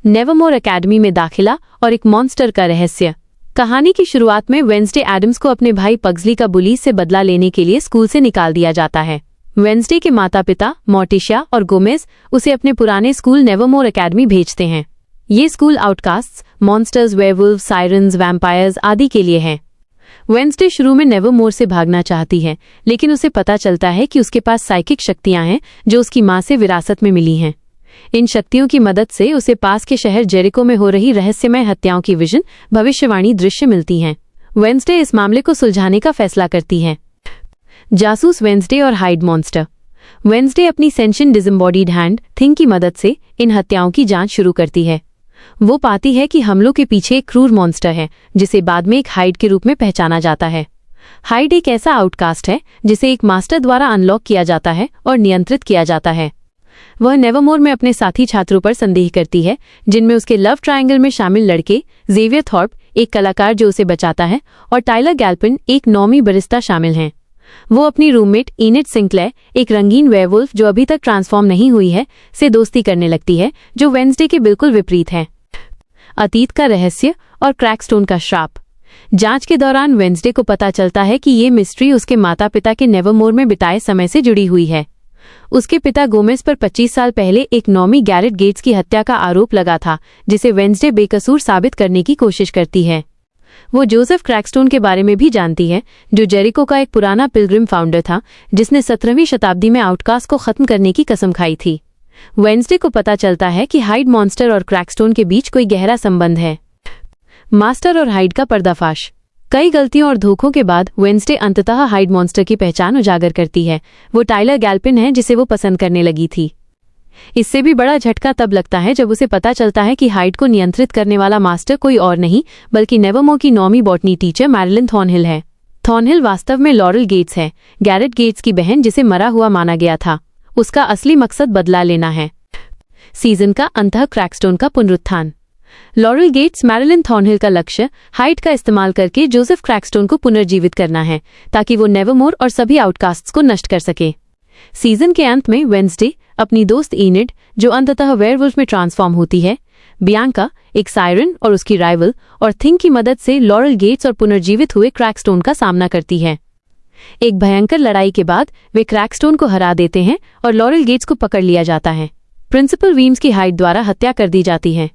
Nevermore academy में दाखिला और एक मॉन्स्टर का रहस्य। कहानी की शुरुआत में वेंसडे एडम्स को अपने भाई पग्सली का बुली से बदला लेने के लिए स्कूल से निकाल दिया जाता है। वेंसडे के माता पिता मोर्टिशिया और गोमेज उसे अपने पुराने स्कूल नेवरमोर एकेडमी भेजते हैं। ये school outcasts, monsters, werewolf, sirens, vampires आदि के लिए है। वेंसडे शुरू में नेवरमोर से भागना चाहती है, लेकिन उसे पता चलता है कि उसके पास साइकिक शक्तियां हैं जो उसकी मां से विरासत में मिली हैं। इन शक्तियों की मदद से उसे पास के शहर जेरिको में हो रही रहस्यमय हत्याओं की विजन भविष्यवाणी दृश्य मिलती हैं। वेंसडे इस मामले को सुलझाने का फैसला करती है। जासूस वेंसडे और हाइड मॉन्स्टर। वेंसडे अपनी सेंशियंट डिसएम्बॉडीड हैंड थिंग की मदद से इन हत्याओं की जांच शुरू करती है। वो पाती है कि हमलों के पीछे एक क्रूर मॉन्स्टर है, जिसे बाद में एक हाइड के रूप में पहचाना जाता है। हाइड एक ऐसा आउटकास्ट है जिसे एक मास्टर द्वारा अनलॉक किया जाता है और नियंत्रित किया जाता है। वह नेवरमोर में अपने साथी छात्रों पर संदेह करती है, जिनमें उसके लव ट्रायंगल में शामिल लड़के जेवियर थॉर्प, एक कलाकार जो उसे बचाता है, और टाइलर गैल्पिन, एक नॉमी बरिस्ता शामिल हैं। वो अपनी रूममेट इनिट सिंक्लेयर, एक रंगीन वेयरवुल्फ जो अभी तक ट्रांसफॉर्म नहीं हुई है, से दोस्ती करने लगती है, जो वेंसडे के बिल्कुल विपरीत है। अतीत का रहस्य और क्रैकस्टोन का श्राप। जांच के दौरान वेंसडे को पता चलता है कि ये मिस्ट्री उसके माता पिता के नेवरमोर में बिताए समय से जुड़ी हुई है। उसके पिता गोमेज पर 25 साल पहले एक नॉमी गैरेट गेट्स की हत्या का आरोप लगा था, जिसे वेंसडे बेकसूर साबित करने की कोशिश करती है। वो जोसेफ क्रैकस्टोन के बारे में भी जानती है, जो जेरिको का एक पुराना पिलग्रिम फाउंडर था, जिसने 17वीं शताब्दी में आउटकास्ट को खत्म करने की कसम खाई थी। वेंसडे को पता चलता है कि हाइड मॉन्स्टर और क्रैकस्टोन के बीच कोई गहरा संबंध है। मास्टर और हाइड का पर्दाफाश। कई गलतियों और धोखों के बाद वेंसडे अंततः हाइड मॉन्स्टर की पहचान उजागर करती है। वो टाइलर गैल्पिन है, जिसे वो पसंद करने लगी थी। इससे भी बड़ा झटका तब लगता है जब उसे पता चलता है कि हाइड को नियंत्रित करने वाला मास्टर कोई और नहीं बल्कि नेवरमोर की नॉमी बॉटनी टीचर मैरिलिन थॉर्नहिल है। थॉर्नहिल वास्तव में लॉरेल गेट्स है, गैरेट गेट्स की बहन जिसे मरा हुआ माना गया था। उसका असली मकसद बदला लेना है। सीजन का अंतः क्रैकस्टोन का पुनरुत्थान। लॉरेल गेट्स, मैरिलिन थॉर्नहिल का लक्ष्य हाइड का इस्तेमाल करके जोसेफ क्रैकस्टोन को पुनर्जीवित करना है, ताकि वो नेवरमोर और सभी आउटकास्ट्स को नष्ट कर सके। सीजन के अंत में वेंसडे अपनी दोस्त इनिड, जो अंततः वेयरवुल्फ में ट्रांसफॉर्म होती है, बियांका, एक सायरन और उसकी राइवल, और थिंग की मदद से लॉरेल गेट्स और पुनर्जीवित हुए क्रैकस्टोन का सामना करती है। एक भयंकर लड़ाई के बाद वे क्रैकस्टोन को हरा देते हैं और लॉरेल गेट्स को पकड़ लिया जाता है। प्रिंसिपल वीम्स की हाइड द्वारा हत्या कर दी जाती है।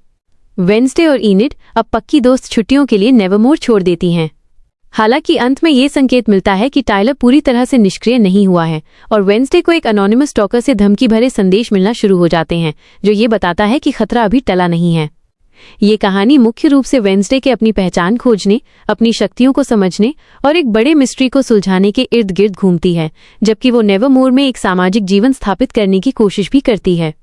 वेंसडे और इनिड अब पक्की दोस्त छुट्टियों के लिए नेवरमोर छोड़ देती हैं। हालांकि अंत में ये संकेत मिलता है कि टाइलर पूरी तरह से निष्क्रिय नहीं हुआ है और वेंसडे को एक अनोनिमस स्टॉकर से धमकी भरे संदेश मिलना शुरू हो जाते हैं, जो ये बताता है कि खतरा अभी टला नहीं है। ये कहानी मुख्य रूप से वेंसडे के अपनी पहचान खोजने, अपनी शक्तियों को समझने और एक बड़े मिस्ट्री को सुलझाने के इर्द गिर्द घूमती है, जबकि वो नेवरमोर में एक सामाजिक जीवन स्थापित करने की कोशिश भी करती है।